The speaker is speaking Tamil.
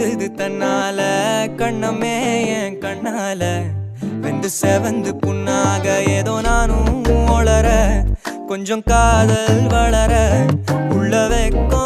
வந்தது தன்னால கண்ணமே என் கண்ணால வெந்து செவந்து புண்ணாக ஏதோ நானும் ஒளர கொஞ்சம் காதல் வளர உள்ள வெக்கம்